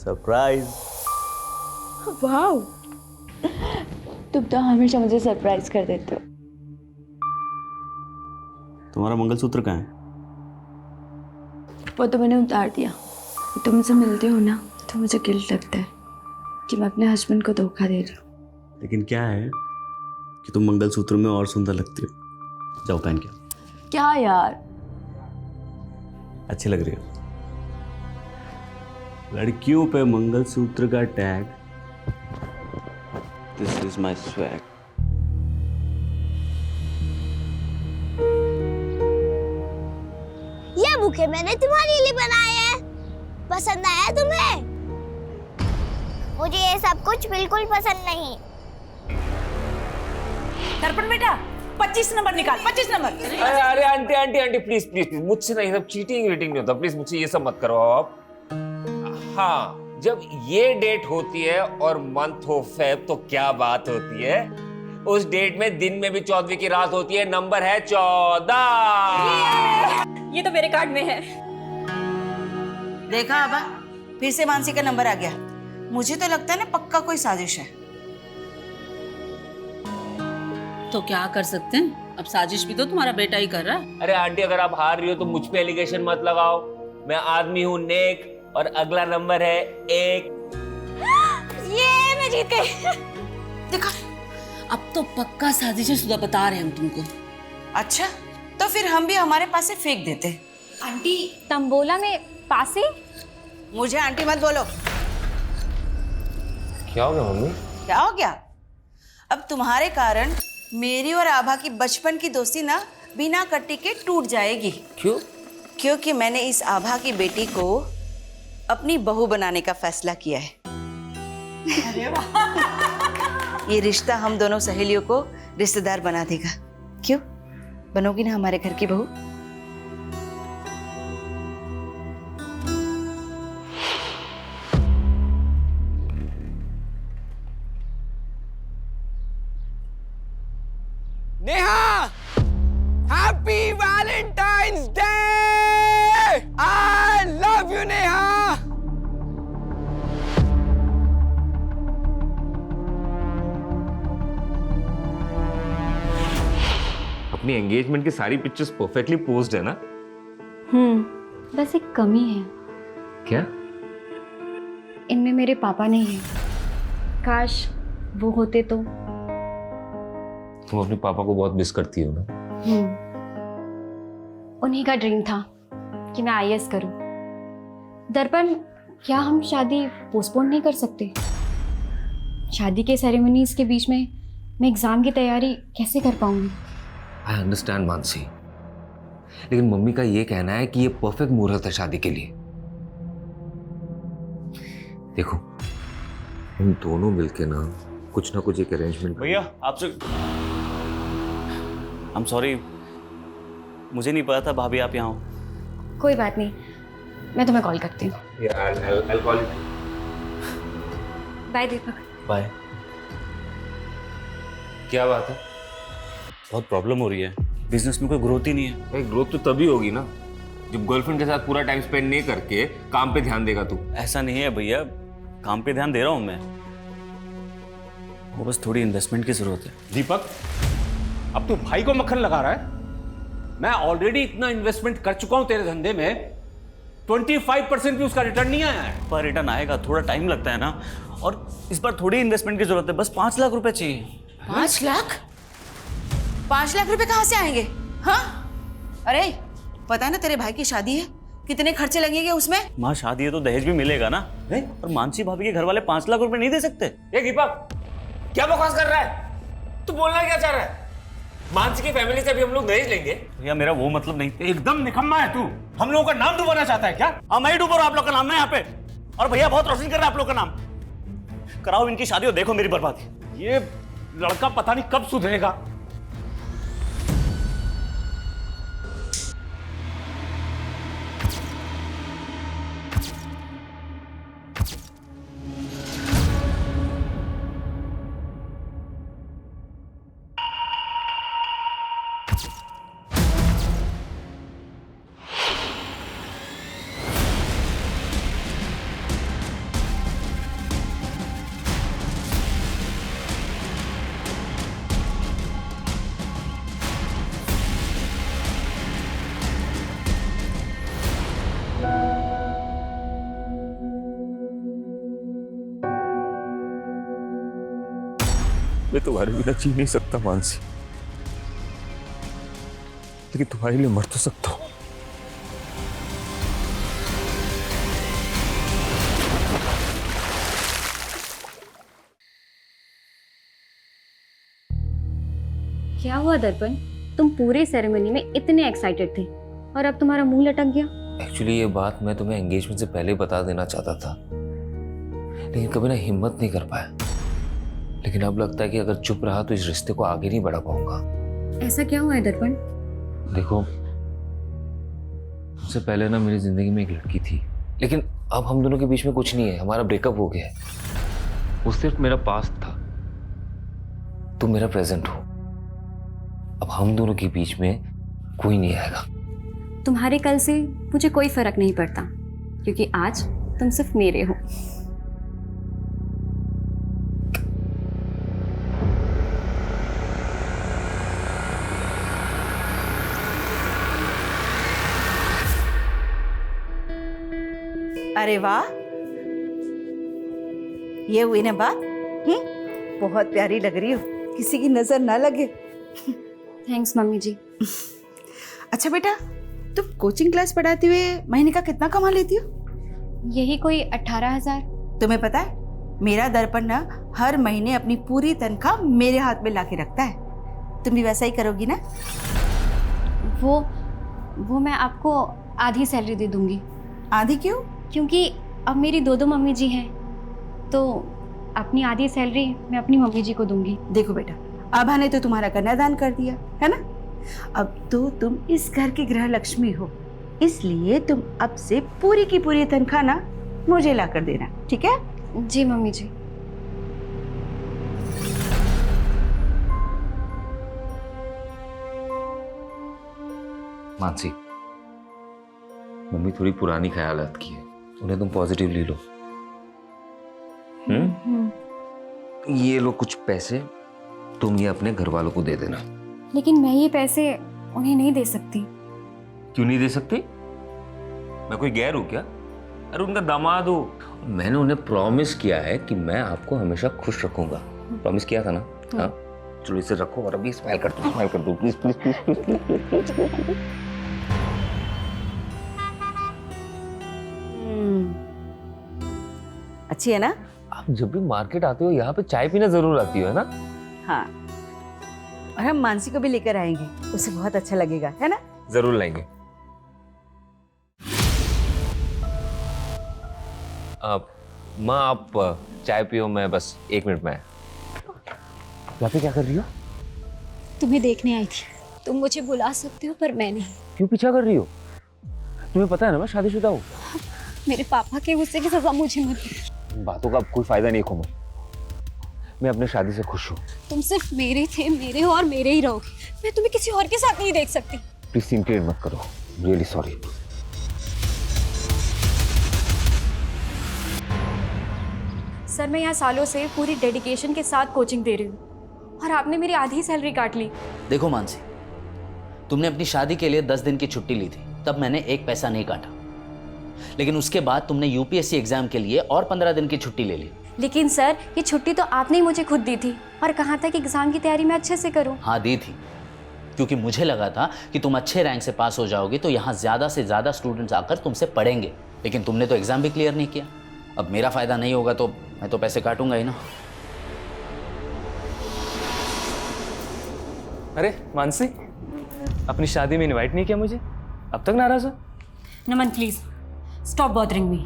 Surprise. Wow, तुम तो हमेशा मुझे सरप्राइज कर देते हो। तुम्हारा मंगलसूत्र कहाँ है? वो तो मैंने उतार दिया। तुम मुझसे मिलते हो ना तो मुझे गिल्ट लगता है कि मैं अपने हस्बैंड को धोखा दे रही हूँ। लेकिन क्या है कि तुम मंगलसूत्र में और सुंदर लगती हो। जाओ पहन के। क्या यार, अच्छी लग रही हो। लड़कियों पे मंगलसूत्र का tag. This is my swag. ये बुके मैंने तुम्हारे लिए बनाए हैं। पसंद आया तुम्हें? मुझे ये सब कुछ बिल्कुल पसंद नहीं। दर्पण बेटा 25 नंबर निकाल, 25 नंबर। अरे अरे aunty aunty aunty please please please, मुझसे नहीं, सब चीटिंग वीटिंग नहीं होता, प्लीज मुझसे ये सब मत करो आप। हाँ, जब ये डेट होती है और मंथ हो फेब तो क्या बात होती है। उस डेट में दिन में भी 14वीं की रात होती है, नंबर है 14। ये तो मेरे कार्ड में है। देखा आबा, फिर से मानसी का नंबर आ गया। मुझे तो लगता है ना पक्का कोई साजिश है। तो क्या कर सकते हैं, अब साजिश भी तो तुम्हारा बेटा ही कर रहा है। अरे आंटी अगर आप हार रही हो तो मुझ पे एलिगेशन मत लगाओ। मैं आदमी हूँ नेक और अगला नंबर है 1। ये मैं जीत गई। देखा, अब तो पक्का साजिश है, सुधा बता रहे हैं हम तुमको। अच्छा तो फिर हम भी हमारे पास से फेंक देते। आंटी तंबोला में पासे? मुझे आंटी मत बोलो। क्या हो गया मम्मी? क्या हो गया? अब तुम्हारे कारण मेरी और आभा की बचपन की दोस्ती ना बिना कट्टी के टूट जाएगी। क्यों? क्योंकि मैंने इस आभा की बेटी को अपनी बहू बनाने का फैसला किया है। अरे वाह। ये रिश्ता हम दोनों सहेलियों को रिश्तेदार बना देगा। क्यों, बनोगी ना हमारे घर की बहू? Neha, happy Valentine's day! I love you Neha. अपनी एंगेजमेंट की सारी पिक्चर्स परफेक्टली पोज्ड है ना? बस एक कमी है, क्या? इनमें मेरे पापा नहीं है। काश वो होते तो। तुम अपने पापा को बहुत मिस करती हो ना? उन्हीं का ड्रीम था कि मैं आईएएस करूं। दर्पण, क्या हम शादी पोस्टपोन नहीं कर सकते? शादी के सेरेमनीज के बीच में मैं एग्जाम की तैयारी कैसे कर पाऊंगी? आई अंडरस्टैंड मानसी, लेकिन मम्मी का ये कहना है कि ये परफेक्ट मुहूर्त है शादी के लिए। देखो, हम दोनों मिलके ना कुछ एक अरेंजमेंट। भैया आपसे आई एम सॉरी, मुझे नहीं पता था भाभी आप यहाँ हो। कोई बात नहीं, मैं तुम्हें कॉल करती हूँ। बाय दीपक। बाय। क्या बात है? बहुत प्रॉब्लम हो रही है, बिजनेस में कोई ग्रोथ ही नहीं है। भाई ग्रोथ तो तभी होगी ना जब गर्लफ्रेंड के साथ पूरा टाइम स्पेंड नहीं करके काम पे ध्यान देगा तू। ऐसा नहीं है भैया, काम पे ध्यान दे रहा हूँ मैं, वो बस थोड़ी इन्वेस्टमेंट की जरूरत है। दीपक, अब तू भाई को मक्खन लगा रहा है। मैं ऑलरेडी इतना इन्वेस्टमेंट कर चुका हूं तेरे धंधे में, 25% भी उसका रिटर्न नहीं आया है। पर रिटर्न आएगा, थोड़ा टाइम लगता है ना, और इस बार थोड़ी इन्वेस्टमेंट की जरूरत है, बस 5 लाख रुपए चाहिए। 5 लाख? 5 लाख रुपए कहाँ से आएंगे? हाँ, अरे पता है ना तेरे भाई की शादी है, कितने खर्चे लगेंगे उसमें? माँ शादी है तो दहेज भी मिलेगा ना। और मानसी भाभी के घर वाले 5 लाख रुपए नहीं दे सकते। ये दीपक क्या बकवास कर रहा है? तू बोलना क्या चाह रहा है? मानसी की फैमिली से भी हम लोग दहेज लेंगे? भैया मेरा वो मतलब नहीं। एकदम निकम्मा है तू। हम लोगों का नाम डुबाना चाहता है क्या? हाँ मैं ही डूब रहा हूँ आप लोग का नाम ना यहाँ पे, और भैया बहुत रोशन कर रहा है आप लोग का नाम। कराओ इनकी शादी और देखो मेरी बर्बादी। ये लड़का पता नहीं कब सुधरेगा। मैं तुम्हारे बिना जी नहीं सकता मानसी, लेकिन तुम्हारे लिए मर तो सकता हूं। क्या हुआ दर्पण, तुम पूरे सेरेमनी में इतने एक्साइटेड थे और अब तुम्हारा मुंह लटक गया। एक्चुअली ये बात मैं तुम्हें एंगेजमेंट से पहले बता देना चाहता था, लेकिन कभी ना हिम्मत नहीं कर पाया। लेकिन अब लगता है कि अगर चुप रहा तो इस रिश्ते को आगे नहीं बढ़ा पाऊंगा। ऐसा क्या हुआ है दर्पण? देखो, उससे पहले ना मेरी जिंदगी में एक लड़की थी, लेकिन अब हम दोनों के बीच में कुछ नहीं है, हमारा ब्रेकअप हो गया है। वो सिर्फ मेरा पास्ट था, तुम मेरा प्रेजेंट हो। अब हम दोनों के बीच में कोई नहीं आएगा। तुम्हारे कल से मुझे कोई फर्क नहीं पड़ता, क्योंकि आज तुम सिर्फ मेरे हो। अरे वाह, ये हुई ना बात। बहुत प्यारी लग रही हो, किसी की नजर ना लगे। थैंक्स मम्मी जी। अच्छा बेटा, तुम कोचिंग क्लास पढ़ाते हुए महीने का कितना कमा लेती हो? यही कोई 18,000। तुम्हें पता है, मेरा दर्पण ना हर महीने अपनी पूरी तनख्वाह मेरे हाथ में लाके रखता है। तुम भी वैसा ही करोगी ना? वो मैं आपको आधी सैलरी दे दूंगी। आधी क्यों? क्योंकि अब मेरी दो मम्मी जी हैं, तो अपनी आधी सैलरी मैं अपनी मम्मी जी को दूंगी। देखो बेटा, आभा ने तो तुम्हारा कन्यादान कर दिया है ना, अब तो तुम इस घर की गृह लक्ष्मी हो, इसलिए तुम अब से पूरी की पूरी तनख्वाह ना मुझे ला कर देना, ठीक है? जी मम्मी जी। मानसी, मम्मी थोड़ी पुरानी ख्यालात की है, उन्हें तुम पॉजिटिवली लो। ये लो कुछ पैसे, तुम ये अपने घर वालों को दे देना। लेकिन मैं ये पैसे उन्हें नहीं दे सकती। क्यों नहीं दे सकती? मैं कोई गैर हूं क्या? अरे उनका दामाद हो। मैंने उन्हें प्रॉमिस किया है कि मैं आपको हमेशा खुश रखूंगा। प्रॉमिस किया था ना? हाँ, चलो इसे रखो और अभी स्माइल कर दो please please please please please. अच्छी है ना? आप जब भी मार्केट आते हो यहाँ पे चाय पीना जरूर आती हो, है ना? हाँ, और हम मानसी को भी लेकर आएंगे, उसे बहुत अच्छा लगेगा, है ना? जरूर लाएंगे। माँ आप चाय पियो, मैं बस 1 मिनट में आया। यहाँ पे क्या कर रही हो? तुम्हें देखने आई थी। तुम मुझे बुला सकते हो पर मैं नहीं। क्यों पीछा कर रही हो? तुम्हें पता है ना मैं शादीशुदा हूँ। मेरे पापा के गुस्से की सजा मुझे मत दो। बातों का अब कोई फायदा नहीं कोमल, मैं अपने शादी से खुश हूँ। तुम सिर्फ मेरे थे, मेरे हो और मेरे ही रहोगे। मैं तुम्हें किसी और के साथ नहीं देख सकती। प्लीज सीन क्रिएट मत करो, रियली सॉरी। सर, मैं यहाँ सालों से पूरी डेडिकेशन के साथ कोचिंग दे रही हूँ और आपने मेरी आधी सैलरी काट ली। देखो मानसी, तुमने अपनी शादी के लिए 10 दिन की छुट्टी ली थी, तब मैंने 1 पैसा नहीं काटा। लेकिन उसके बाद तुमने यूपीएससी एग्जाम के लिए और 15 दिन की छुट्टी ले ली। लेकिन सर, ये छुट्टी तो आपने ही मुझे खुद दी थी और कहा था कि एग्जाम की तैयारी मैं अच्छे से करूँ। हाँ दी थी, क्योंकि मुझे लगा था कि तुम अच्छे रैंक से पास हो जाओगी तो यहाँ ज़्यादा से ज़्यादा स्टूडेंट्स आकर तुमसे पढ़ेंगे। लेकिन तुमने तो एग्जाम भी क्लियर नहीं किया। अब मेरा फ़ायदा नहीं होगा तो मैं तो पैसे काटूंगा ही ना। अरे मानसी, अपनी शादी में इनवाइट नहीं किया मुझे, अब तक नाराज हो? Naman please stop bothering me.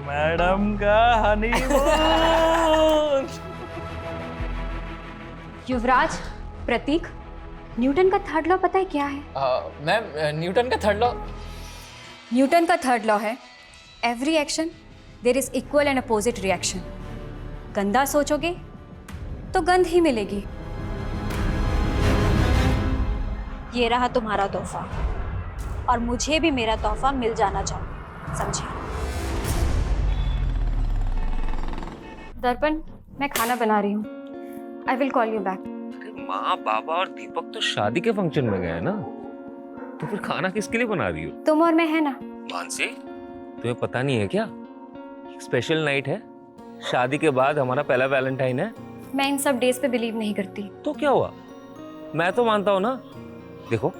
Madam का हनीमून। युवराज, प्रतीक, न्यूटन का थर्ड लॉ पता है क्या है? मैम, न्यूटन का थर्ड लॉ? न्यूटन का थर्ड लॉ है every action there is equal and opposite reaction. गंदा सोचोगे तो गंध ही मिलेगी। ये रहा तुम्हारा तोहफा और मुझे भी मेरा तोहफा मिल जाना चाहिए, समझे? दर्पण, मैं खाना बना रही हूँ। I will call you back. माँ बाबा और दीपक तो शादी के फंक्शन में गए ना, तो फिर खाना किसके लिए बना रही हो? तुम और मैं है ना। मानसी, तुम्हें पता नहीं है क्या? स्पेशल नाइट है, शादी के बाद हमारा पहला वैलेंटाइन है। मैं इन सब डेज पे बिलीव नहीं करती। तो क्या हुआ, मैं तो मानता हूँ ना। देखो,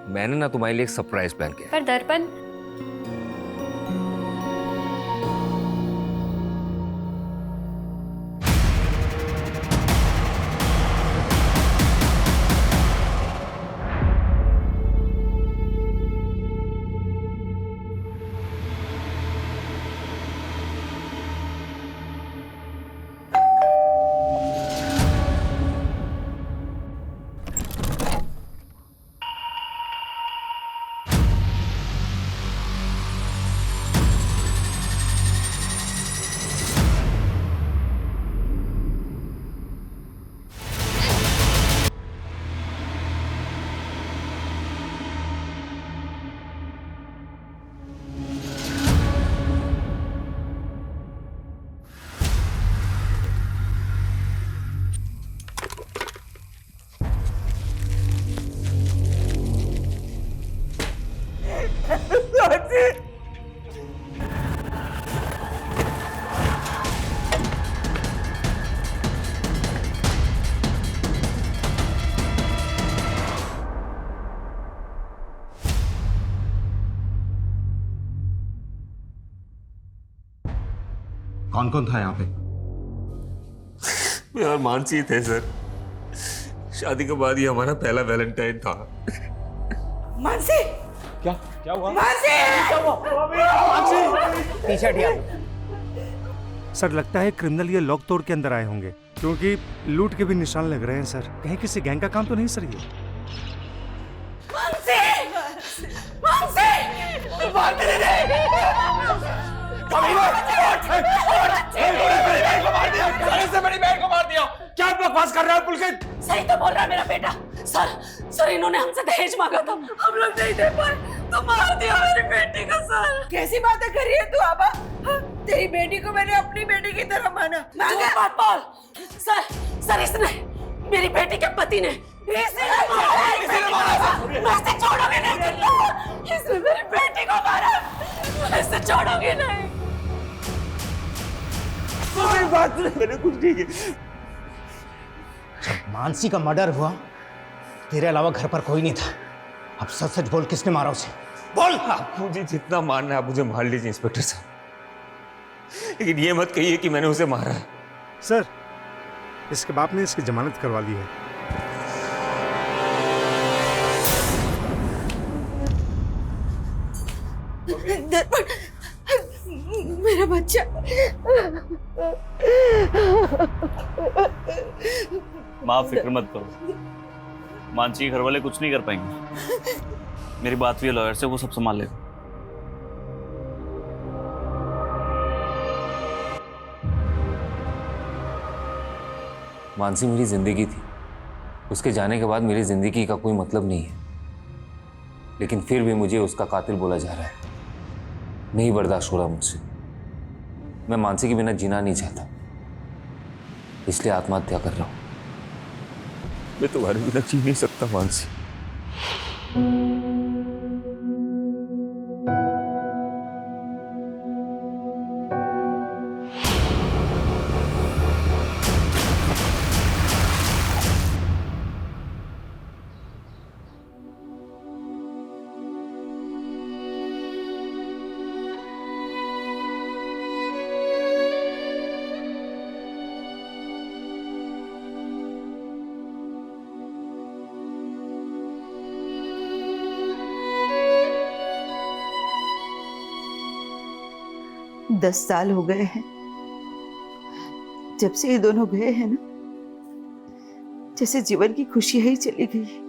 मैंने ना तुम्हारे लिए एक सरप्राइज प्लान किया। पर दर्पण, कौन कौन था यहाँ पे? मैं और मानसी थे सर। शादी के बाद ये हमारा पहला वैलेंटाइन था। मानसी, क्या क्या हुआ? मानसी, पीछे हटिया। सर लगता है क्रिमिनल ये लॉक तोड़ के अंदर आए होंगे, क्योंकि लूट के भी निशान लग रहे हैं सर। कहीं किसी गैंग का काम तो नहीं सर ये? मानसी, मानसी, क्या बकवास कर रहा है पुलकित? सही तो बोल रहा है मेरा बेटा। सर इन्होंने हमसे दहेज मांगा था, हम लोग नहीं दे पाए तो मार दिया मेरी बेटी को। सर कैसी बातें कर रही है तू आबा? तेरी बेटी को मैंने अपनी बेटी की तरह माना। बात बोल। सर इसने, मेरी बेटी के पति ने इसने छोड़ोगे नहीं। इसने मेरी बेटी को मारा, मैं छोड़ोगे नहीं। बात मैंने कुछ नहीं किया। जब मानसी का मर्डर हुआ, तेरे अलावा घर पर कोई नहीं था। अब सच सच बोल, किसने मारा उसे? बोल। मुझे जितना मारना है आप मुझे मार लीजिए इंस्पेक्टर साहब, लेकिन ये मत कहिए कि मैंने उसे मारा है। सर, इसके बाप ने इसकी जमानत करवा ली है। मेरा बच्चा। माँ फिक्र मत करो, मानसी के घर वाले कुछ नहीं कर पाएंगे। मेरी बात हुई है लॉयर से, वो सब संभाल लेगा। मानसी मेरी जिंदगी थी, उसके जाने के बाद मेरी जिंदगी का कोई मतलब नहीं है, लेकिन फिर भी मुझे उसका कातिल बोला जा रहा है। नहीं बर्दाश्त हो रहा मुझसे। मैं मानसी के बिना जीना नहीं चाहता, इसलिए आत्महत्या कर रहा हूं। मैं तुम्हारे बिना जी नहीं सकता मानसी। दस साल हो गए हैं जब से ये दोनों गए हैं ना, जैसे जीवन की खुशी ही चली गई।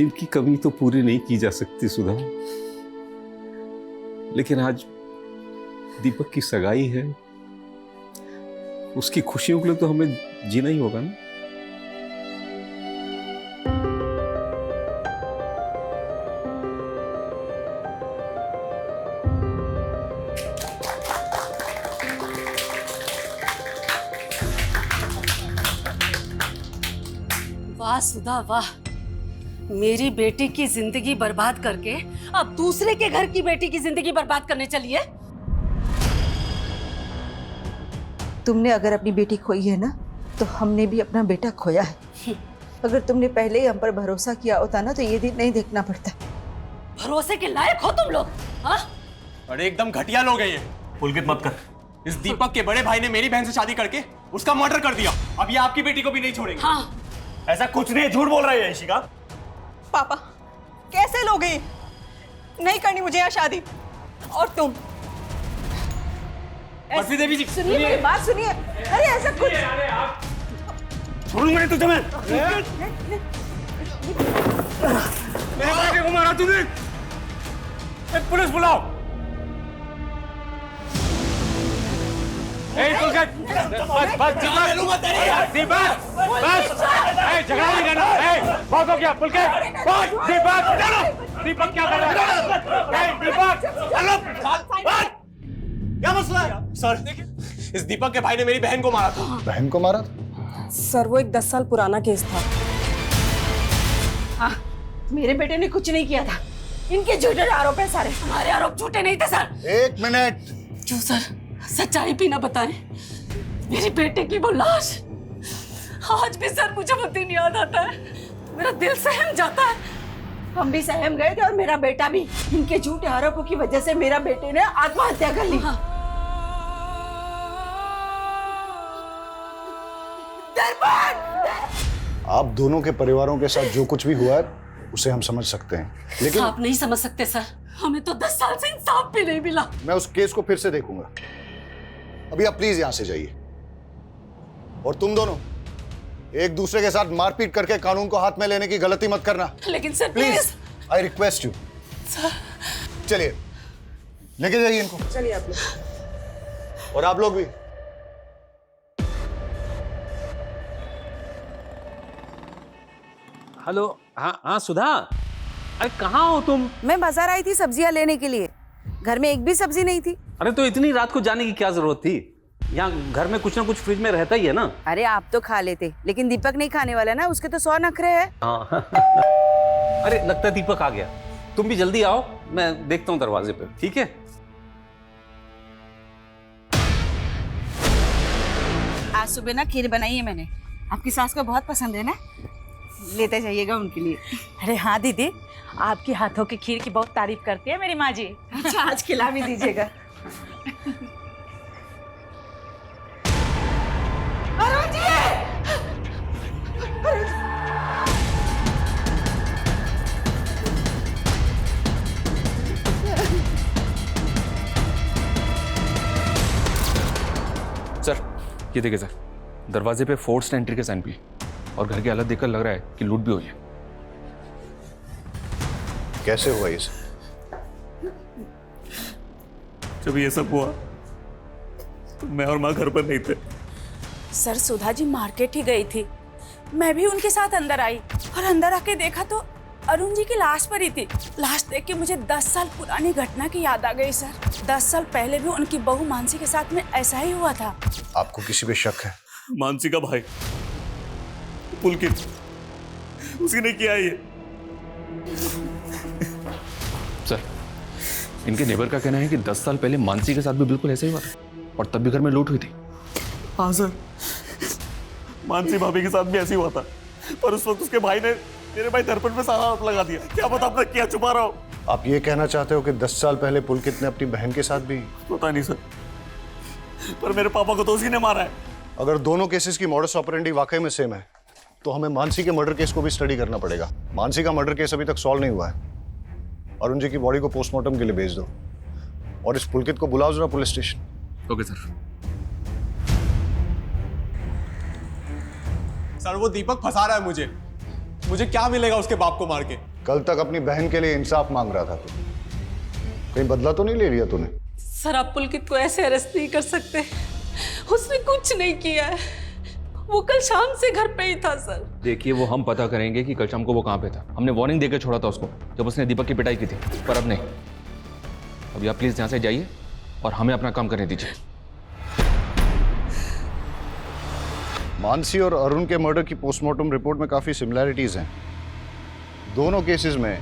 इनकी कमी तो पूरी नहीं की जा सकती सुधा, लेकिन आज दीपक की सगाई है, उसकी खुशियों के लिए तो हमें जीना ही होगा ना। वाह सुधा वाह, मेरी बेटी की जिंदगी बर्बाद करके अब दूसरे के घर की बेटी की जिंदगी बर्बाद करने चली है। तुमने अगर अपनी बेटी खोई है ना, तो हमने भी अपना बेटा खोया है। अगर तुमने पहले ही हम पर भरोसा किया होता ना, तो ये दिन नहीं देखना पड़ता। भरोसे के लायक हो तुम लोग, हाँ? अरे एकदम घटिया लोग हैं ये। पुलकित मत कर। इस दीपक के बड़े भाई ने मेरी बहन से शादी करके उसका मर्डर कर दिया। अब ये आपकी बेटी को भी नहीं छोड़ेंगे। हाँ। ऐसा कुछ नहीं, झूठ बोल रही है इशिका। पापा कैसे लोग हैं? नहीं करनी मुझे यहाँ शादी। और तुम बर्फी देवी जी सुनिए, मेरी बात सुनिए। अरे ऐसा कुछ छोड़ूंगा नहीं तुझे मैं। मेरे बेटे को मारा तूने। पुलिस बुलाओ। पुलकित, बस दीपक, बस झगड़ा नहीं करना। बहुत हो गया पुलकित। दीपक क्या कर रहा है? दीपक क्या मसला है? सर, इस दीपक के भाई ने मेरी बहन को मारा था। बहन को मारा था? सर वो एक 10 साल पुराना केस था। हाँ, मेरे बेटे ने कुछ नहीं किया था। इनके झूठे आरोप है सारे। हमारे आरोप झूठे नहीं थे सर। एक मिनट। जो सर सच्चाई भी ना बताएं, मेरी बेटे की वो लाश आज भी सर मुझे वो दिन याद आता है। मेरा दिल सहम जाता है। हम भी सहम गए थे और मेरा बेटा भी। इनके झूठे आरोपों की वजह से मेरा बेटे ने आत्महत्या कर ली। हाँ। आप दोनों के परिवारों के साथ जो कुछ भी हुआ है उसे हम समझ सकते हैं, लेकिन आप नहीं समझ सकते सर। हमें तो 10 साल से इंसाफ भी नहीं मिला। मैं उस केस को फिर से देखूंगा। अभी आप प्लीज यहां से जाइए। और तुम दोनों एक दूसरे के साथ मारपीट करके कानून को हाथ में लेने की गलती मत करना। लेकिन sir please, I request you. चलिए लेके जाइए इनको। चलिए आप लोग। और आप लोग भी। हेलो। हाँ हाँ सुधा, अरे कहाँ हो तुम? मैं बाजार आई थी सब्जियां लेने के लिए। घर में एक भी सब्जी नहीं थी। अरे तो इतनी रात को जाने की क्या जरूरत थी? यहाँ घर में कुछ ना कुछ फ्रिज में रहता ही है ना। अरे आप तो खा लेते, लेकिन दीपक नहीं खाने वाला ना, उसके तो 100 नखरे हैं। हाँ। अरे लगता है दीपक आ गया। तुम भी जल्दी आओ, मैं देखता हूँ दरवाजे पे, ठीक है? आज सुबह ना खीर बनाई है मैंने। आपकी सास को बहुत पसंद है ना, लेते जाइएगा उनके लिए। अरे हाँ दीदी, आपके हाथों की खीर की बहुत तारीफ करती है मेरी माँ जी। अच्छा, आज खिला भी दीजिएगा। अरुण जी! सर ये देखिए सर, दरवाजे पे फोर्स्ड एंट्री के साइन भी, और घर की हालत देखकर लग रहा है कि लूट भी हुई है। कैसे हुआ ये सब? जब ये सब हुआ तो मैं और माँ घर पर नहीं थे। सर सुधा जी मार्केट ही गई थी, मैं भी उनके साथ अंदर आई और अंदर आके देखा तो अरुण जी की लाश पड़ी थी। लाश देख के मुझे 10 साल पुरानी घटना की याद आ गई सर। 10 साल पहले भी उनकी बहू मानसी के साथ में ऐसा ही हुआ था। आपको किसी पे शक है? मानसी का भाई पुलकित, उसी ने किया ये। सर इनके नेबर का कहना है कि 10 साल पहले मानसी के साथ भी बिल्कुल ऐसा ही हुआ था, और तब भी घर में लूट हुई थी। हाँ सर, मानसी भाभी के साथ भी ऐसे ही हुआ था, पर उस वक्त उसके भाई ने मेरे भाई दर्पण पे सारा आरोप लगा दिया। क्या पता आपने क्या छुपा रहा हो। आप ये कहना चाहते हो कि 10 साल पहले पुलकित ने अपनी बहन के साथ भी? पता नहीं सर, पर मेरे पापा को तो उसी ने मारा है। अगर दोनों केसेस की मॉडस ऑपरेंडी वाकई में सेम है, तो हमें मानसी के मर्डर केस को भी स्टडी करना पड़ेगा। मानसी का मर्डर केस अभी तक सॉल्व नहीं हुआ है। अरुण जी की बॉडी को पोस्टमार्टम के लिए भेज दो, और इस पुलकित को बुलाओ जरा police station. Okay sir. Sir वो दीपक फंसा रहा है मुझे क्या मिलेगा उसके बाप को मार के? कल तक अपनी बहन के लिए इंसाफ मांग रहा था तू, कहीं बदला तो नहीं ले लिया तूने? सर आप पुलकित को ऐसे अरेस्ट नहीं कर सकते, उसने कुछ नहीं किया है। वो कल शाम से घर पे ही था सर। देखिए वो हम पता करेंगे कि कल शाम को वो कहाँ पे था। हमने वार्निंग देकर छोड़ा था उसको जब उसने दीपक की पिटाई की थी, पर अब नहीं। अभी आप प्लीज यहाँ से जाइए और हमें अपना काम करने दीजिए। मानसी और अरुण के मर्डर की पोस्टमार्टम रिपोर्ट में काफी सिमिलैरिटीज हैं। दोनों केसेस में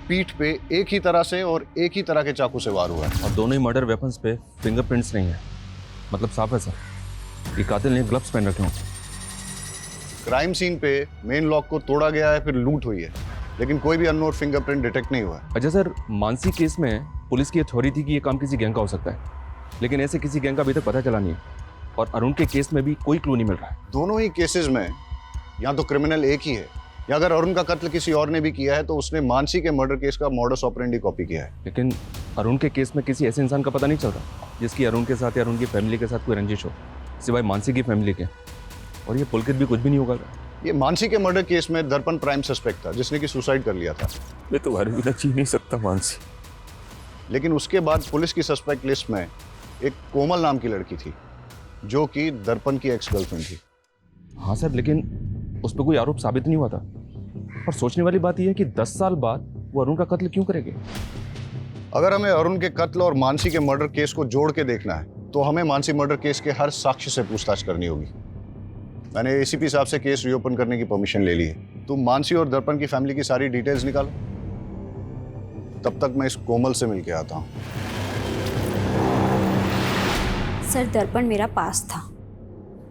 पीठ पे एक ही तरह से और एक ही तरह के चाकू से वार हुआ है। और दोनों ही मर्डर वेपन्स पे फिंगरप्रिंट्स नहीं है, मतलब साफ है सर। ये कातिल ने ग्लव्स पहन रखे हों। क्राइम सीन पे मेन लॉक को तोड़ा गया है, फिर लूट हुई है, लेकिन कोई भी अननोन फिंगरप्रिंट डिटेक्ट नहीं हुआ है। अच्छा सर, मानसी केस में पुलिस की थ्योरी थी कि ये काम किसी गैंग का हो सकता है, लेकिन ऐसे किसी गैंग का अभी तक पता चला नहीं है। और अरुण के केस में भी कोई क्लू नहीं मिल रहा है। दोनों ही केसेस में या तो क्रिमिनल एक ही है, या अगर अरुण का कत्ल किसी और ने भी किया है तो उसने मानसी के मर्डर केस का मॉडस ऑपरेंडी कॉपी किया है। लेकिन अरुण के केस में किसी ऐसे इंसान का पता नहीं चल रहा जिसकी अरुण के साथ या अरुण की फैमिली के साथ कोई रंजिश हो, सिवाय मानसी की फैमिली के। और ये पुलकित भी कुछ भी नहीं होगा। ये मानसी के मर्डर केस में दर्पण प्राइम सस्पेक्ट था, जिसने कि सुसाइड कर लिया था। मैं तुम्हारे बिना जी नहीं सकता मानसी। लेकिन उसके बाद पुलिस की सस्पेक्ट लिस्ट में एक कोमल नाम की लड़की थी, जो कि दर्पण की एक्स गर्लफ्रेंड थी। हाँ सर, लेकिन उस पर कोई आरोप साबित नहीं हुआ था। और सोचने वाली बात यह है कि 10 साल बाद वो अरुण का कत्ल क्यों करेंगे? अगर हमें अरुण के कत्ल और मानसी के मर्डर केस को जोड़ के देखना है तो हमें मानसी मर्डर केस के हर साक्ष्य से पूछताछ करनी होगी। मैंने एसीपी साहब से केस रीओपन करने की परमिशन ले ली है। तुम मानसी और दर्पण की फैमिली की सारी डिटेल्स निकालो, तब तक मैं इस कोमल से मिलके आता हूँ। सर, दर्पण मेरा पास था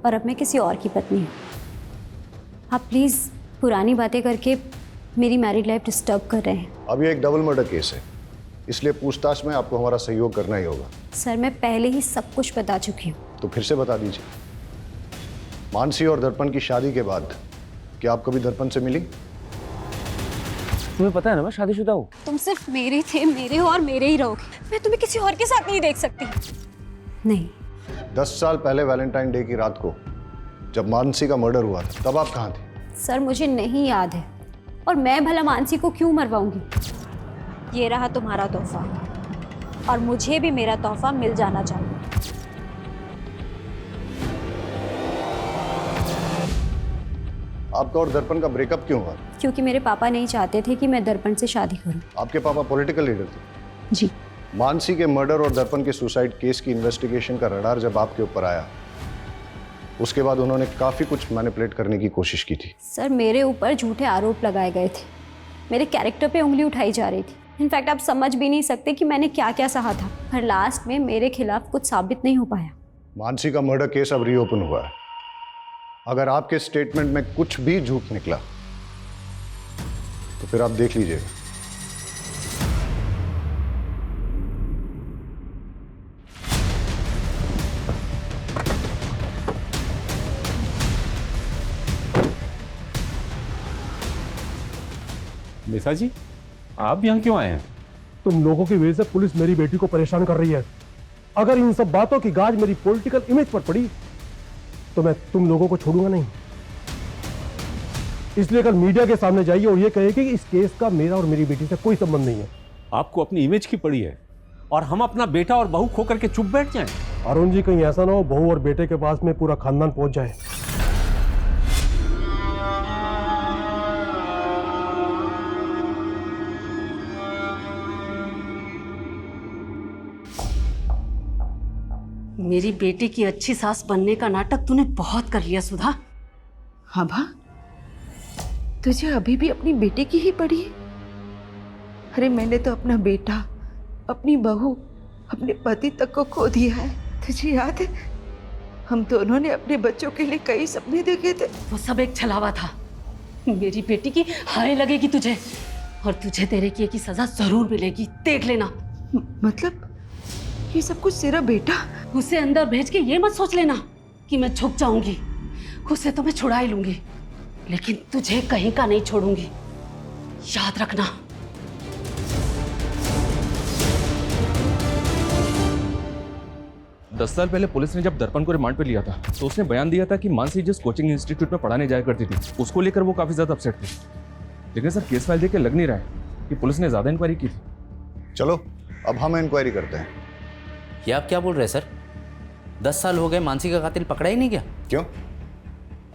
और अब मैं किसी और की पत्नी हूँ। आप प्लीज़ पुरानी बातें करके मेरी मैरिड लाइफ डिस्टर्ब कर रहे हैं। अब ये एक डबल मर्डर केस है, इसलिए पूछताछ में आपको हमारा सहयोग करना ही होगा। सर, मैं पहले ही सब कुछ बता चुकी हूँ। तो फिर से बता दीजिए, मानसी और दर्पण की शादी के बाद क्या आप कभी दर्पण से मिली? तुम्हें पता है ना मैं शादीशुदा हूँ। तुम सिर्फ मेरे थे, मेरे हो और मेरे ही रहोगे। मैं तुम्हें किसी और के साथ नहीं देख सकती। नहीं। 10 साल पहले वैलेंटाइन डे की रात को जब मानसी का मर्डर हुआ था, तब आप कहाँ थे? सर, मुझे नहीं याद है, और मैं भला मानसी को क्यों मरवाऊंगी। ये रहा तुम्हारा तोहफा, और मुझे भी मेरा तोहफा मिल जाना चाहिए। आपका और दर्पण का ब्रेकअप क्यों हुआ? क्योंकि मेरे पापा नहीं चाहते थे कि मैं दर्पण से शादी करूं। आपके पापा पॉलिटिकल लीडर थे? जी। मानसी के मर्डर और दर्पण के सुसाइड केस की इन्वेस्टिगेशन का रडार जब आपके ऊपर आया, उसके बाद उन्होंने काफी कुछ मैनिपुलेट करने की कोशिश की थी। सर, मेरे ऊपर झूठे आरोप लगाए गए थे, मेरे कैरेक्टर पे उंगली उठाई जा रही थी। इनफैक्ट आप समझ भी नहीं सकते कि मैंने क्या क्या सहा था, पर लास्ट में मेरे खिलाफ कुछ साबित नहीं हो पाया। मानसी का मर्डर केस अब रीओपन हुआ है। अगर आपके स्टेटमेंट में कुछ भी झूठ निकला तो फिर आप देख लीजिएगा। निशा जी, आप यहाँ क्यों आए हैं? तुम लोगों की वजह से पुलिस मेरी बेटी को परेशान कर रही है। अगर इन सब बातों की गाज मेरी पॉलिटिकल इमेज पर पड़ी तो मैं तुम लोगों को छोड़ूंगा नहीं। इसलिए कल मीडिया के सामने जाइए और ये कहिए कि इस केस का मेरा और मेरी बेटी से कोई संबंध नहीं है। आपको अपनी इमेज की पड़ी है और हम अपना बेटा और बहू खो करके चुप बैठ जाएं। अरुण जी, कहीं ऐसा ना हो बहू और बेटे के पास में पूरा खानदान पहुंच जाए। मेरी बेटी की अच्छी सास बनने का नाटक तूने बहुत कर लिया सुधा। आभा, तुझे अभी भी अपनी बेटी की ही पड़ी है? अरे मैंने तो अपना बेटा, अपनी बहू, अपने पति तक को खो दिया है। तुझे याद है, हम दोनों ने अपने बच्चों के लिए कई सपने देखे थे। वो सब एक छलावा था। मेरी बेटी की हाय लगेगी तुझे, और तुझे तेरे किए की सजा जरूर मिलेगी, देख लेना। मतलब ये सब कुछ तेरा बेटा? उसे अंदर भेज के ये मत सोच लेना कि मैं झुक जाऊंगी। उसे तो मैं छुड़ा ही लूंगी, लेकिन तुझे कहीं का नहीं छोड़ूंगी, याद रखना। दस साल पहले पुलिस ने जब दर्पण को रिमांड पे लिया था तो उसने बयान दिया था कि मानसी जिस कोचिंग इंस्टीट्यूट में पढ़ाने जाया करती थी उसको लेकर वो काफी ज्यादा अपसेट थी। लेकिन सर, केस फाइल देख के लग नहीं रहा है कि पुलिस ने ज्यादा इंक्वायरी की थी। चलो अब हम इंक्वायरी करते हैं। ये आप क्या बोल रहे हैं सर? 10 साल हो गए, मानसी का कातिल पकड़ा ही नहीं गया? क्यों,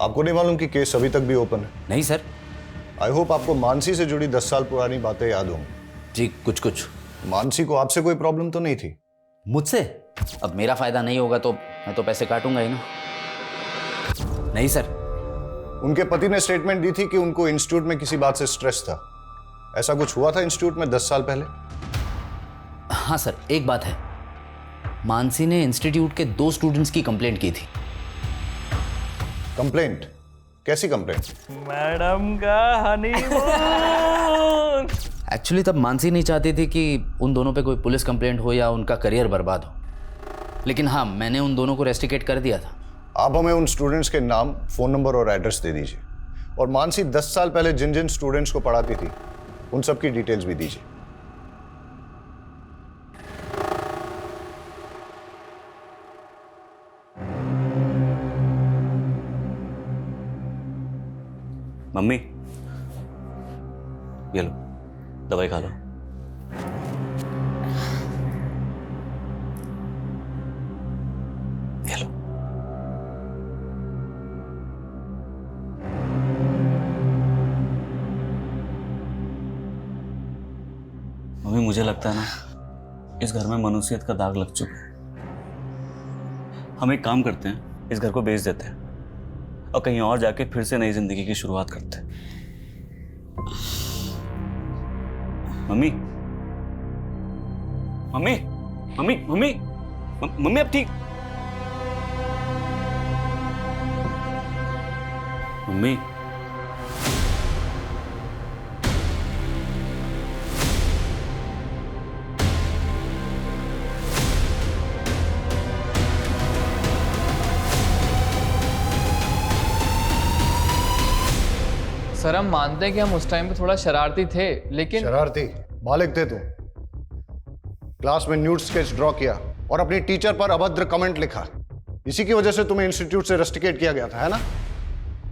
आपको नहीं मालूम कि केस अभी तक भी ओपन है? नहीं सर। आई होप आपको मानसी से जुड़ी 10 साल पुरानी बातें याद हों। जी, कुछ कुछ। मानसी को आपसे कोई प्रॉब्लम तो नहीं थी? मुझसे? अब मेरा फायदा नहीं होगा तो मैं तो पैसे काटूंगा ही ना। नहीं सर। उनके पति ने स्टेटमेंट दी थी कि उनको इंस्टीट्यूट में किसी बात से स्ट्रेस था। ऐसा कुछ हुआ था इंस्टीट्यूट में 10 साल पहले? हाँ सर, एक बात है, मानसी ने इंस्टीट्यूट के 2 स्टूडेंट्स की कंप्लेंट की थी। कंप्लेंट? कैसी कंप्लेंट? मैडम का हनीमून। एक्चुअली तब मानसी नहीं चाहती थी कि उन दोनों पे कोई पुलिस कंप्लेंट हो या उनका करियर बर्बाद हो, लेकिन हाँ, मैंने उन दोनों को रेस्टिकेट कर दिया था। आप हमें उन स्टूडेंट्स के नाम, फोन नंबर और एड्रेस दे दीजिए, और मानसी 10 साल पहले जिन जिन स्टूडेंट्स को पढ़ाती थी उन सब की डिटेल्स भी दीजिए। मम्मी, ये लो, दवाई खा लो। ये लो। मम्मी, मुझे लगता है ना, इस घर में मनुष्यत का दाग लग चुका है। हम एक काम करते हैं, इस घर को बेच देते हैं और कहीं और जाके फिर से नई जिंदगी की शुरुआत करते हैं। Mummy, mummy, mummy, mummy, mummy, अब ठीक? मम्मी, सर हम मानते हैं कि हम उस टाइम पे थोड़ा शरारती थे, लेकिन शरारती? बालिग थे तुम। क्लास में न्यूड स्केच ड्रॉ किया और अपनी टीचर पर अभद्र कमेंट लिखा। इसी की वजह से तुम्हें इंस्टीट्यूट से रस्टिकेट किया गया था, है ना?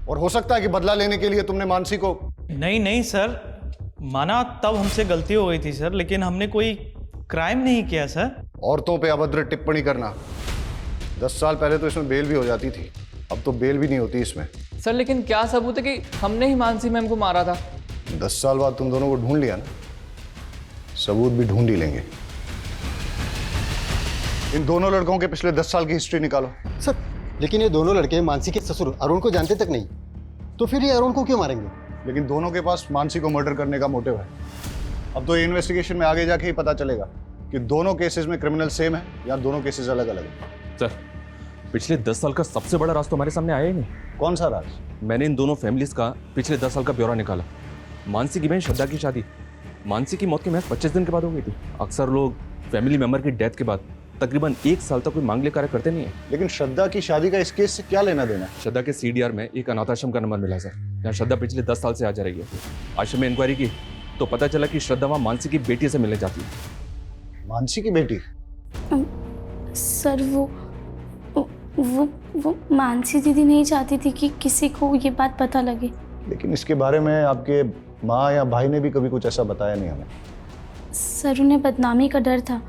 और हो सकता है कि बदला लेने के लिए तुमने मानसी को... नहीं नहीं सर, माना तब हमसे गलती हो गई थी सर, लेकिन हमने कोई क्राइम नहीं किया सर। औरतों पे अभद्र टिप्पणी करना, 10 साल पहले तो इसमें बेल भी हो जाती थी, अब तो बेल भी नहीं होती इसमें। सर लेकिन क्या सबूत है कि हमने ही मानसी मैम को मारा था? 10 साल बाद तुम दोनों को ढूंढ लिया ना, सबूत भी ढूंढ ही लेंगे। इन दोनों लड़कों के पिछले 10 साल की हिस्ट्री निकालो। सर लेकिन ये दोनों लड़के मानसी के ससुर अरुण को जानते तक नहीं, तो फिर ये अरुण को क्यों मारेंगे? लेकिन दोनों के पास मानसी को मर्डर करने का मोटिव है। अब तो इन्वेस्टिगेशन में आगे जाके ही पता चलेगा कि दोनों केसेस में क्रिमिनल सेम है या दोनों केसेस अलग अलग है। सर, पिछले 10 साल का सबसे बड़ा राज तो हमारे सामने आया ही नहीं। कौन सा राज? मैंने इन दोनों फैमिलीज का पिछले 10 साल का ब्यौरा निकाला। मानसी की बहन श्रद्धा की शादी मानसी की मौत के महज 25 दिन के बाद हो गई थी। अक्सर लोग फैमिली मेंबर की डेथ के बाद तकरीबन 1 साल तक कोई मांगलिक कार्य करते नहीं है। लेकिन श्रद्धा की शादी का इस केस से क्या लेना देना? श्रद्धा के CDR में एक अनाथाश्रम का नंबर मिला सर, यहाँ श्रद्धा पिछले 10 साल से आ जा रही है। आश्रम में इंक्वायरी की तो पता चला कि श्रद्धा वहाँ मानसी की बेटी से मिलने जाती है। मानसी की बेटी? सर वो मानसी दीदी नहीं चाहती थी कि किसी को ये बात पता लगे। लेकिन इसके बारे में आपके माँ या भाई ने भी कभी कुछ ऐसा बताया नहीं हमें। सर उन्हें बदनामी का डर था,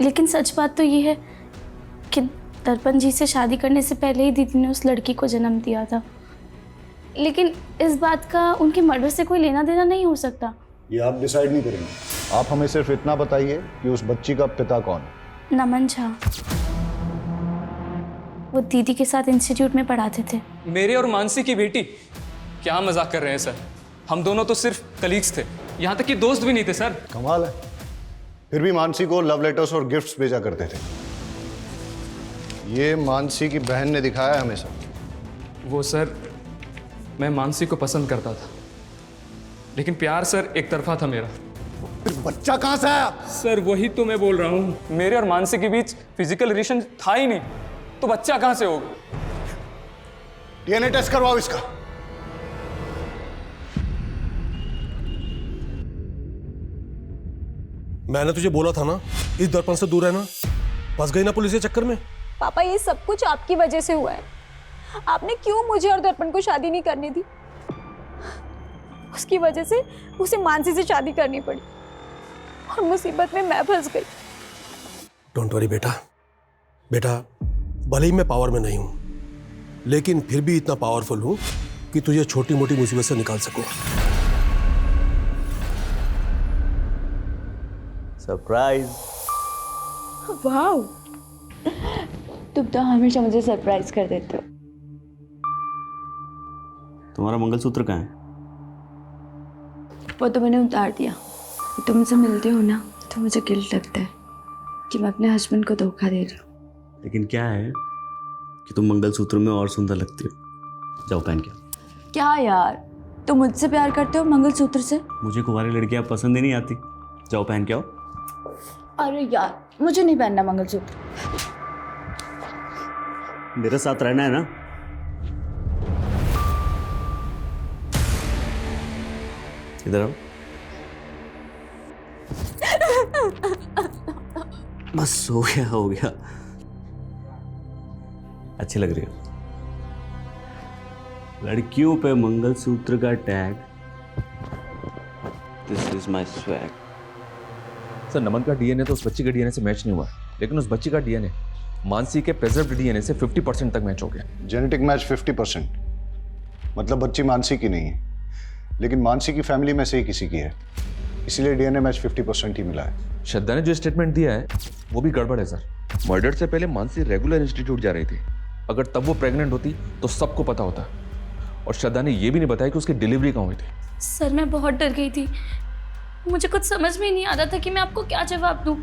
लेकिन सच बात तो ये है कि दर्पण जी से शादी करने से पहले ही दीदी ने उस लड़की को जन्म दिया था। लेकिन इस बात का उनके मर्डर से कोई लेना देना नहीं हो सकता। ये आप डिसाइड नहीं करेंगे, आप हमें सिर्फ इतना बताइए कि उस बच्ची का पिता कौन है? नमन झा, वो दीदी के साथ इंस्टीट्यूट में पढ़ाते थे। मेरे और मानसी की बेटी? क्या मजाक कर रहे हैं सर, हम दोनों तो सिर्फ कलीग्स थे, यहाँ तक कि दोस्त भी नहीं थे सर। कमाल है, फिर भी मानसी को लव लेटर्स और गिफ्ट्स भेजा करते थे। ये मानसी की बहन ने दिखाया है हमें सब। वो सर, मैं मानसी को पसंद करता था, लेकिन प्यार सर एक तरफा था मेरा। बच्चा कहाँ से आया? सर वही तो मैं बोल रहा हूँ, मेरे और मानसी के बीच फिजिकल रिलेशन था ही नहीं, तो बच्चा कहाँ से होगा? DNA टेस्ट करवाओ इसका। मैंने तुझे बोला था ना, इस दर्पण से दूर रहना। फंस गई ना पुलिस के चक्कर में। पापा ये सब कुछ आपकी वजह से हुआ है। आपने क्यों मुझे और दर्पण को शादी नहीं करने दी? उसकी वजह से उसे मानसी से शादी करनी पड़ी और मुसीबत में मैं फंस गई। डोंट वरी बेटा, बेटा भले ही मैं पावर में नहीं हूं, लेकिन फिर भी इतना पावरफुल हूं कि तुझे छोटी मोटी मुसीबत से निकाल सकूं। सरप्राइज। वाह, तुम तो हमेशा मुझे सरप्राइज कर देते हो। तुम्हारा मंगलसूत्र कहाँ है? वो तो मैंने उतार दिया। तुम मुझसे मिलते हो ना तो मुझे गिल्ट लगता है कि मैं अपने हस्बैंड को धोखा दे रही हूँ। लेकिन क्या है कि तुम मंगलसूत्र में और सुंदर लगती हो। जाओ पहन के आओ। क्या यार, तुम मुझसे प्यार करते हो मंगलसूत्र से? मुझे कुंवारी लड़कियां पसंद ही नहीं आती। जाओ पहन के आओ। अरे यार, मुझे नहीं पहनना मंगलसूत्र। मेरे साथ रहना है ना? इधर आओ। बस हो गया हो गया। अच्छी लग रही हो। लड़कियों पे मंगलसूत्र का tag. This is my swag. Sir Naman का डीएनए तो उस बच्ची के डीएनए से मैच नहीं हुआ, लेकिन उस बच्ची का डीएनए मानसी के प्रेजर्व्ड डीएनए से 50% तक मैच हो गया। जेनेटिक मैच 50%, मतलब बच्ची मानसी की नहीं है, लेकिन मानसी की फैमिली में से ही किसी की है, इसलिए डीएनए मैच 50% ही मिला है। श्रद्धा ने जो स्टेटमेंट दिया है वो भी गड़बड़ है सर। मर्डर से पहले मानसी रेगुलर इंस्टीट्यूट जा रही थी। अगर तब वो प्रेग्नेंट होती तो सबको पता होता। और श्रद्धा ने ये भी नहीं बताया कि उसकी डिलीवरी कहाँ हुई थी। सर मैं बहुत डर गई थी, मुझे कुछ समझ में ही नहीं आ रहा था कि मैं आपको क्या जवाब दूं।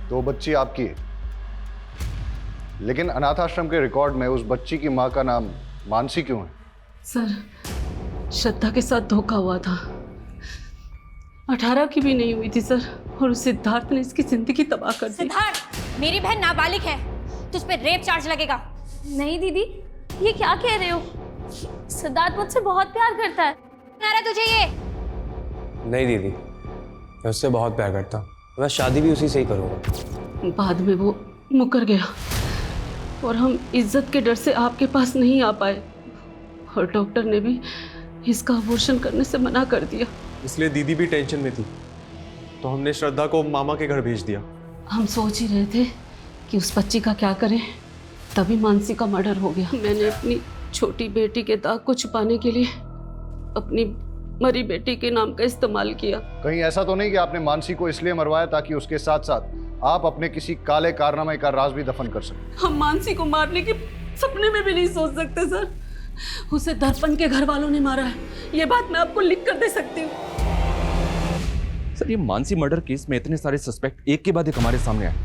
तो बच्ची आपकी है, लेकिन अनाथ आश्रम के रिकॉर्ड में उस बच्ची की माँ का नाम मानसी क्यों है? सर श्रद्धा के साथ धोखा हुआ था। 18 की भी नहीं हुई थी सर, और सिद्धार्थ ने इसकी जिंदगी तबाह कर दी। सिद्धार्थ, मेरी बहन नाबालिग है, तुझ पे रेप चार्ज लगेगा। नहीं दीदी, ये क्या कह रहे हो? सिद्धार्थ मुझसे बहुत प्यार करता है। आ रहा तुझे ये? नहीं दीदी, मैं उससे बहुत प्यार करता हूँ, मैं शादी भी उसी से ही करूँगा। बाद में वो मुकर गया और हम इज्जत के डर से आपके पास नहीं आ पाए, और डॉक्टर ने भी इसका अबॉर्शन करने से मना कर दिया। इसलिए दीदी भी टेंशन में थी, तो हमने श्रद्धा को मामा के घर भेज दिया। हम सोच ही रहे थे कि उस बच्ची का क्या करें, तभी मानसी का मर्डर हो गया। मैंने अपनी छोटी बेटी के दाग को छुपाने के लिए अपनी मरी बेटी के नाम का इस्तेमाल किया। कहीं ऐसा तो नहीं कि आपने मानसी को इसलिए मरवाया ताकि उसके साथ साथ आप अपने किसी काले कारनामे का राज भी दफन कर सकें? हम मानसी को मारने के सपने में भी नहीं सोच सकते सर। उसे दर्पण के घर वालों ने मारा है, ये बात मैं आपको लिख कर दे सकती हूँ। सर ये मानसी मर्डर केस में इतने सारे सस्पेक्ट एक के बाद एक हमारे सामने आए,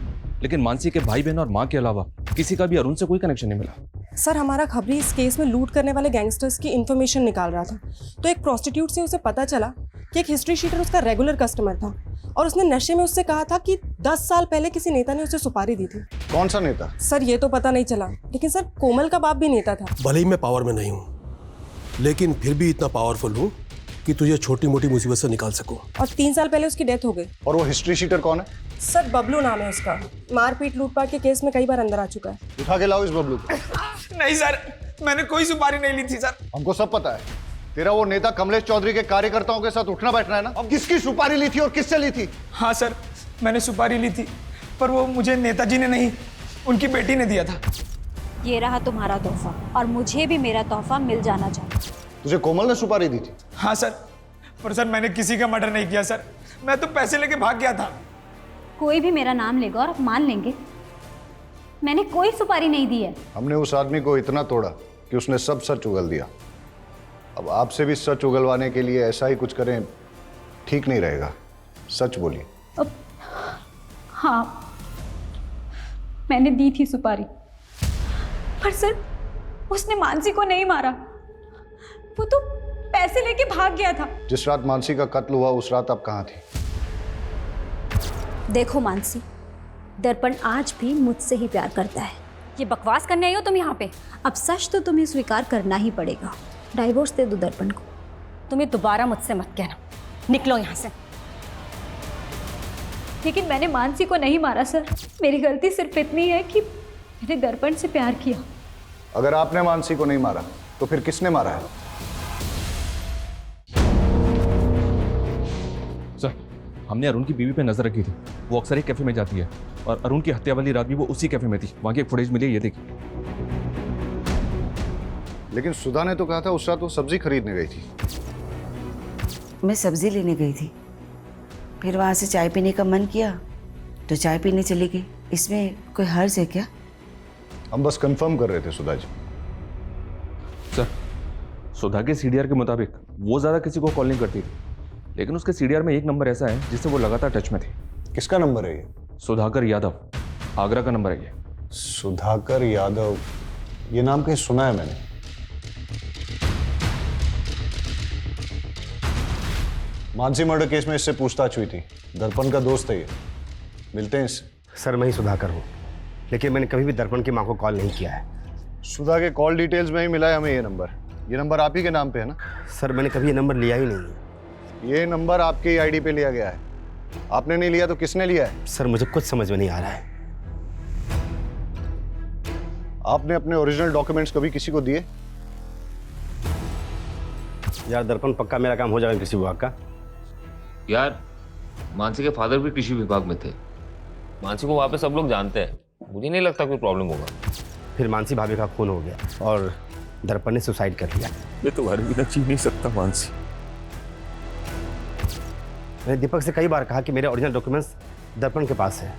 लेकिन मानसी के भाई बहन और माँ के अलावा किसी का भी अरुण से कोई कनेक्शन नहीं मिला। सर हमारा खबरी इस केस में लूट करने वाले गैंगस्टर्स की इन्फॉर्मेशन निकाल रहा था, तो एक प्रोस्टिट्यूट से उसे पता चला कि एक हिस्ट्री शीटर उसका रेगुलर कस्टमर था, और उसने नशे में उससे कहा था कि 10 साल पहले किसी नेता ने उसे सुपारी दी थी। कौन सा नेता? सर ये तो पता नहीं चला, लेकिन सर कोमल का बाप भी नेता था। भले ही मैं पावर में नहीं हूँ, लेकिन फिर भी इतना पावरफुल हूँ कि तुझे छोटी मोटी मुसीबत से निकाल सकूं। और 3 साल पहले उसकी डेथ हो गई। और वो हिस्ट्री शीटर कौन है? सर बबलू नाम है उसका, मारपीट लूटपाट के केस में कई बार अंदर आ चुका है। उठा के लाओ इस बबलू को। नहीं सर, मैंने कोई सुपारी नहीं ली थी सर। हमको सब पता है, तेरा वो नेता कमलेश चौधरी के कार्यकर्ताओं के साथ उठना बैठना है ना। अब किसकी सुपारी ली थी और किससे ली थी? हाँ सर, मैंने सुपारी ली थी, पर वो मुझे नेताजी ने नहीं, उनकी बेटी ने दिया था। ये रहा तुम्हारा तोहफा, और मुझे भी मेरा तोहफा मिल जाना चाहिए। तुझे कोमल ने सुपारी दी थी? हाँ सर, पर सर मैंने किसी का मर्डर नहीं किया सर, मैं तो पैसे लेके भाग गया था। कोई भी मेरा नाम लेगा और आप मान लेंगे मैंने कोई सुपारी नहीं दी है। हमने उस आदमी को इतना तोड़ा कि उसने सब सच उगल दिया। अब आपसे भी सच उगलवाने के लिए ऐसा ही कुछ करें ठीक नहीं रहेगा। सच बोलिए। हाँ, मैंने दी थी सुपारी, पर सर उसने मानसी को नहीं मारा, वो तो पैसे लेके भाग गया था। जिस रात मानसी का कत्ल हुआ उस रात आप कहाँ थी? देखो मानसी, दर्पण आज भी मुझसे ही प्यार करता है। ये बकवास करने आई हो तुम यहाँ पे? अब सच तो तुम्हें स्वीकार करना ही पड़ेगा। डाइवोर्स दे दो दर्पण को। तुम्हें दोबारा मुझसे मत कहना, निकलो यहाँ से। लेकिन मैंने मानसी को नहीं मारा सर, मेरी गलती सिर्फ इतनी है कि मैंने दर्पण से प्यार किया। अगर आपने मानसी को नहीं मारा तो फिर किसने मारा है? सर हमने अरुण की बीवी पे नजर रखी थी, वो अक्सर एक कैफे में जाती है, और अरुण की हत्या वाली रात भी वो उसी कैफे में थी। वहां की एक फुटेज मिली है, ये देखिए। लेकिन सुधा ने तो कहा था उस रात वो सब्जी खरीदने गई थी। मैं सब्जी लेने गई थी, फिर वहां से चाय पीने का मन किया तो चाय पीने चली गई। इसमें कोई हर्ज है क्या? हम बस कंफर्म कर रहे थे सुधा जी। सर सुधा के सीडीआर के मुताबिक वो ज़्यादा किसी को कॉल नहीं करती थी, लेकिन उसके सीडीआर में एक नंबर ऐसा है जिससे वो लगातार टच में थी। किसका नंबर है ये? सुधाकर यादव, आगरा का नंबर है ये। सुधाकर यादव, ये नाम कहीं सुना है मैंने। मानसी मर्डर केस में इससे पूछताछ हुई थी, दर्पण का दोस्त है ये, मिलते हैं इससे। सर मैं ही सुधाकर हूँ, लेकिन मैंने कभी भी दर्पण की माँ को कॉल नहीं किया है। सुधा के कॉल डिटेल्स में ही मिला है हमें ये नंबर आप ही के नाम पे है ना? सर मैंने कभी ये नंबर लिया ही नहीं। ये नंबर आपके ही आईडी पे लिया गया है, आपने नहीं लिया तो किसने लिया है? सर मुझे कुछ समझ में नहीं आ रहा है। आपने अपने ओरिजिनल डॉक्यूमेंट्स कभी किसी को दिए? यार दर्पण पक्का मेरा काम हो जाएगा कृषि विभाग का। यार मानसी के फादर भी कृषि विभाग में थे, मानसी को वहाँ पे सब लोग जानते हैं, मुझे नहीं लगता कोई प्रॉब्लम होगा। फिर मानसी भाभी का खून हो गया और दर्पण ने सुसाइड कर लिया। मैं तुम्हारे बिना जी नहीं सकता मानसी। मैंने दीपक से कई बार कहा कि मेरे ओरिजिनल डॉक्यूमेंट्स दर्पण के पास है,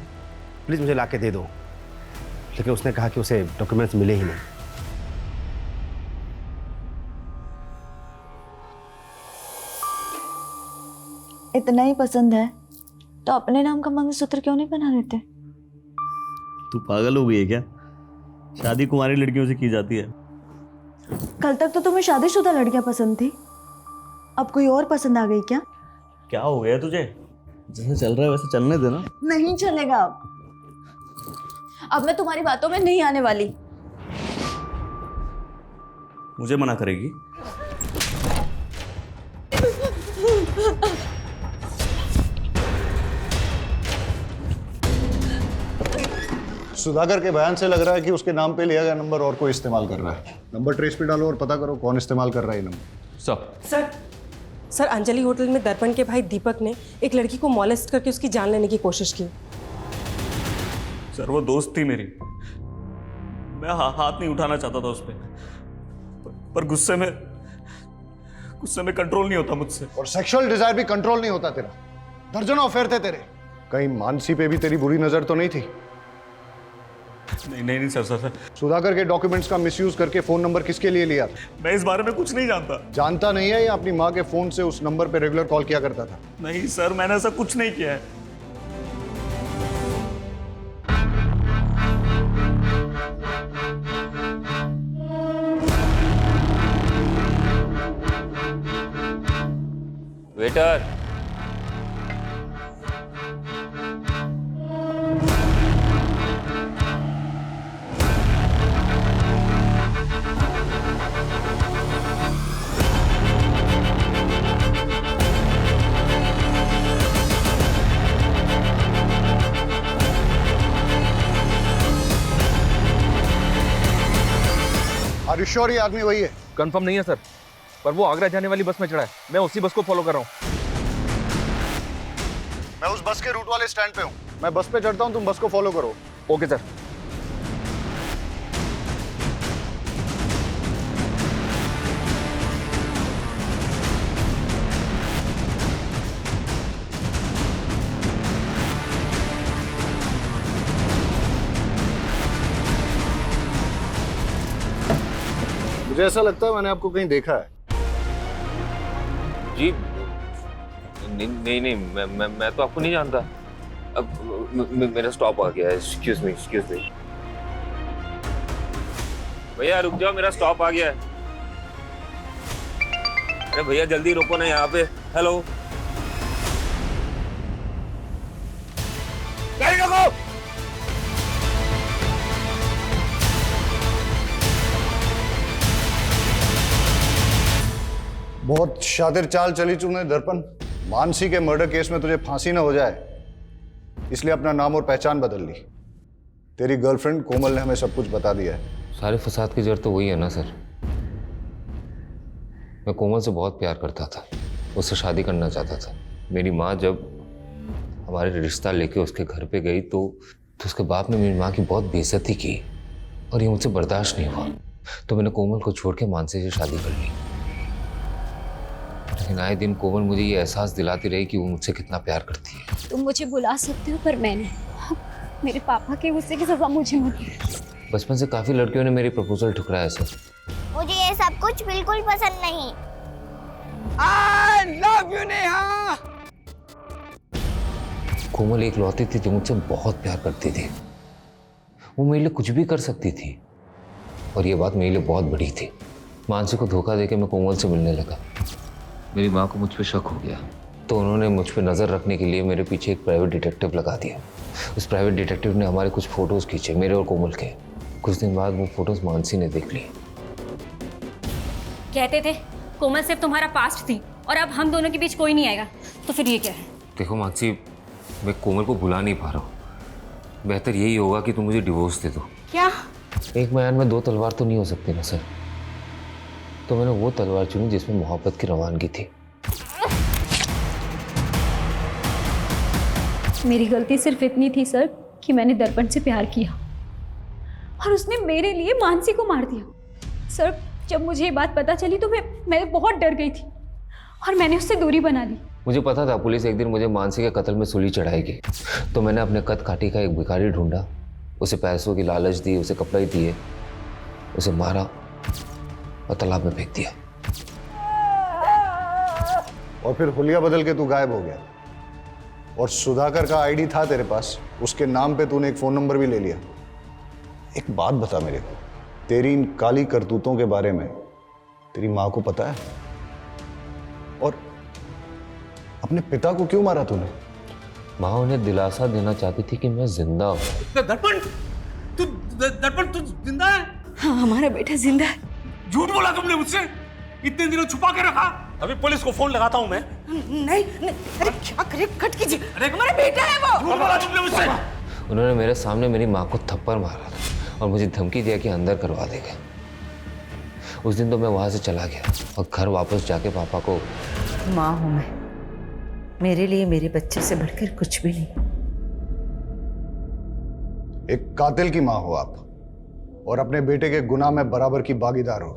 प्लीज़ मुझे ला के दे दो, लेकिन उसने कहा कि उसे डॉक्यूमेंट्स मिले ही नहीं। इतना ही पसंद है तो अपने नाम का मंगलसूत्र क्यों नहीं बना देते? तू पागल हो गई है क्या? शादी कुंवारी लड़कियों से की जाती है। कल तक तो तुम्हें शादीशुदा लड़कियां पसंद थी, अब कोई और पसंद आ गई क्या? क्या हो गया तुझे? जैसे चल रहा है वैसे चलने देना। नहीं चलेगा। अब मैं तुम्हारी बातों में नहीं आने वाली। मुझे मना करेगी? सुधाकर के बयान से लग रहा है कि उसके नाम पे लिया गया नंबर और कोई इस्तेमाल कर रहा है। नंबर ट्रेस पे डालो और पता करो कौन इस्तेमाल कर रहा है ये नंबर। सर अंजलि होटल में दर्पण के भाई दीपक ने एक लड़की को मॉलेस्ट करके उसकी जान लेने की कोशिश की। सर वो दोस्त थी मेरी, मैं हाथ नहीं उठाना चाहता था उस पर गुस्से में कंट्रोल नहीं होता मुझसे। और सेक्सुअल डिजायर भी कंट्रोल नहीं होता तेरा। दर्जनों अफेयर थे तेरे, कहीं मानसी पे भी तेरी बुरी नजर तो नहीं थी? नहीं सर। सुधाकर के डॉक्यूमेंट्स का मिसयूज करके फोन नंबर किसके लिए लिया? मैं इस बारे में कुछ नहीं जानता। जानता नहीं है या अपनी माँ के फोन से उस नंबर पे रेगुलर कॉल किया करता था? नहीं सर, मैंने ऐसा कुछ नहीं किया है। वेटर, आर यू श्योर ये आदमी वही है? कंफर्म नहीं है सर, पर वो आगरा जाने वाली बस में चढ़ा है। मैं उसी बस को फॉलो कर रहा हूँ। मैं उस बस के रूट वाले स्टैंड पे हूँ, मैं बस पे चढ़ता हूँ, तुम बस को फॉलो करो। Okay sir. मुझे ऐसा लगता है मैंने आपको कहीं देखा है। जी नहीं, मैं तो आपको नहीं जानता। अब मेरा स्टॉप आ गया है। Excuse me. भैया रुक जाओ, मेरा स्टॉप आ गया है। अरे भैया जल्दी रुको ना यहाँ पे। हेलो, गाड़ी रोको। बहुत शातिर चाल चली तूने दर्पण। मानसी के मर्डर केस में तुझे फांसी ना हो जाए, इसलिए अपना नाम और पहचान बदल ली। तेरी गर्लफ्रेंड कोमल ने हमें सब कुछ बता दिया है। सारे फसाद की जड़ तो वही है ना सर। मैं कोमल से बहुत प्यार करता था, उससे शादी करना चाहता था। मेरी माँ जब हमारे रिश्ता लेके उसके घर पे गई तो उसके बाप ने मेरी माँ की बहुत बेइज्जती की और ये मुझसे बर्दाश्त नहीं हुआ। तो मैंने कोमल को छोड़ के मानसी से शादी कर ली। लेकिन आए दिन कोमल मुझे ये एहसास दिलाती रही कि वो मुझसे कितना प्यार करती है। तुम मुझे बुला सकते हो, पर मैंने मेरे पापा के गुस्से की सजा मुझे मिली। बचपन से काफी लड़कियों ने मेरी प्रपोजल ठुकराया सर। मुझे ये सब कुछ बिल्कुल पसंद नहीं। I love you, Neha. कोमल एक लौती थी जो मुझसे बहुत प्यार करती थी। वो मेरे लिए कुछ भी कर सकती थी और ये बात मेरे लिए बहुत बड़ी थी। मानसी को धोखा देके मैं कोमल से मिलने लगा। मेरी माँ को मुझ पर शक हो गया तो उन्होंने मुझ पर नज़र रखने के लिए मेरे पीछे एक प्राइवेट डिटेक्टिव लगा दिया। उस प्राइवेट डिटेक्टिव ने हमारे कुछ फ़ोटोज़ खींचे, मेरे और कोमल के। कुछ दिन बाद वो फ़ोटोज़ मानसी ने देख ली। कहते थे कोमल सिर्फ तुम्हारा पास्ट थी और अब हम दोनों के बीच कोई नहीं आएगा, तो फिर ये क्या है? देखो मानसी, मैं कोमल को भुला नहीं पा रहा हूँ। बेहतर यही होगा कि तुम मुझे डिवोर्स दे दो। क्या? एक म्यान में दो तलवार तो नहीं हो सकती ना सर। तो मैंने वो तलवार चुनी जिसमें मोहब्बत की रवानगी थी। मेरी गलती सिर्फ इतनी थी सर कि मैंने दर्पण से प्यार किया और उसने मेरे लिए मानसी को मार दिया। सर जब मुझे ये बात पता चली तो मैं बहुत डर गई थी और मैंने उससे दूरी बना ली। मुझे पता था पुलिस एक दिन मुझे मानसी के कत्ल में सूली चढ़ाएगी, तो मैंने अपने कद काठी का एक भिखारी ढूंढा, उसे पैसों की लालच दी, उसे कपड़े दिए, उसे मारा और तालाब में फेंक दिया। और फिर हुलिया बदल के तू गायब हो गया और सुधाकर का आईडी था तेरे पास, उसके नाम पे तूने एक फोन नंबर भी ले लिया। एक बात बता मेरे को, तेरी इन काली करतूतों के बारे में तेरी माँ को पता है? और अपने पिता को क्यों मारा तूने? माँ उन्हें दिलासा देना चाहती थी कि मैं जिंदा हूँ। दर्पण तू जिंदा है? हाँ, हमारा बेटा जिंदा है। झूठ बोला तुमने मुझसे, इतने दिनों छुपा के रखा। अभी पुलिस को फोन लगाता हूँ मैं। नहीं, अरे क्या करे, कट कीजिए। अरे हमारा बेटा है वो। झूठ बोला तुमने मुझसे। उन्होंने मेरे सामने मेरी माँ को थप्पड़ मारा था और मुझे धमकी दिया कि अंदर करवा देगा। उस दिन तो मैं वहां से चला गया और घर वापस जाके पापा को, माँ हूं मैं, मेरे लिए मेरे बच्चे से बढ़कर कुछ भी नहीं। एक कातिल की माँ हो आप और अपने बेटे के गुनाह में बराबर की भागीदार हो।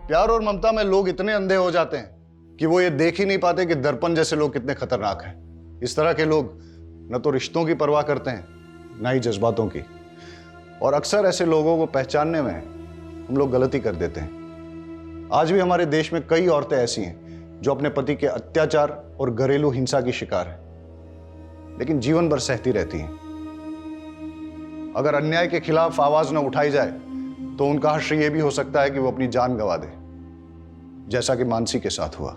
प्यार और ममता में लोग इतने अंधे हो जाते हैं कि वो ये देख ही नहीं पाते कि दर्पण जैसे लोग कितने खतरनाक हैं। इस तरह के लोग न तो रिश्तों की परवाह करते हैं, न ही जज्बातों की। और अक्सर ऐसे लोगों को पहचानने में हम लोग गलती कर देते हैं। आज भी हमारे देश में कई औरतें ऐसी हैं जो अपने पति के अत्याचार और घरेलू हिंसा की शिकार हैं, लेकिन जीवन भर सहती रहती हैं। अगर अन्याय के खिलाफ आवाज न उठाई जाए तो उनका हश्र यह भी हो सकता है कि वो अपनी जान गंवा दे, जैसा कि मानसी के साथ हुआ।